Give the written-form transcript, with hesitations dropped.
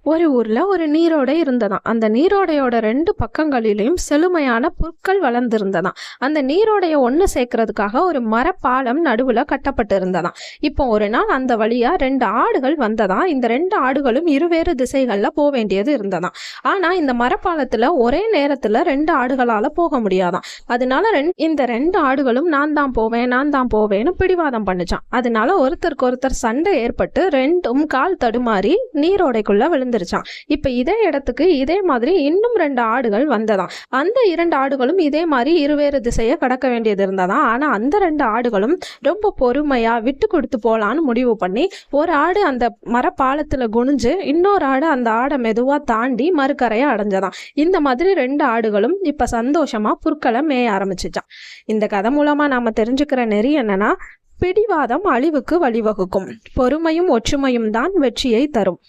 ஒரு ஊர்ல ஒரு நீரோடை இருந்ததாம். அந்த நீரோடையோட 2 பக்கங்களிலும் செழுமையான புற்கள் வளர்ந்திருந்ததாம். அந்த நீரோடைய ஒண்ணு சேர்க்கறதுக்காக ஒரு மரப்பாலம் நடுவுல கட்டப்பட்டு இருந்ததாம். இப்போ ஒரு நாள் அந்த வழியா 2 ஆடுகள் வந்ததாம். இந்த 2 ஆடுகளும் இருவேறு திசைகள்ல போக வேண்டியது இருந்ததாம். ஆனா இந்த மரப்பாலத்துல ஒரே நேரத்துல 2 ஆடுகளால போக முடியாதாம். அதனால இந்த 2 ஆடுகளும் நான் தான் போவேன்னு பிடிவாதம் பண்ணுச்சான். அதனால ஒருத்தருக்கு ஒருத்தர் சண்டை ஏற்பட்டு 2ம் கால் தடுமாறி நீரோடைக்குள்ள விழுந்துருச்சான். இப்ப இதே இடத்துக்கு இதே மாதிரி இன்னும் 2 ஆடுகள் வந்ததாம். அந்த 2 ஆடுகளும் இதே மாதிரி இருவேறு திசையை கடக்க வேண்டியது இருந்ததாம். ஆனா அந்த 2 ஆடுகளும் ரொம்ப பொறுமையா விட்டு கொடுத்து போலான்னு முடிவு பண்ணி ஒரு ஆடு அந்த மரப்பாலத்துல குனிஞ்சு இன்னொரு ஆடு அந்த ஆடை மெதுவா தாண்டி மறுக்கரையை அடைஞ்சதாம். இந்த மாதிரி 2 ஆடுகளும் இப்ப சந்தோஷமா புற்களை மேய ஆரம்பிச்சுச்சான். இந்த கதை மூலமா நாம தெரிஞ்சுக்கிற நெறி என்னன்னா, பிடிவாதம் அழிவுக்கு வழிவகுக்கும், பொறுமையும் ஒற்றுமையும் தான் வெற்றியை தரும்.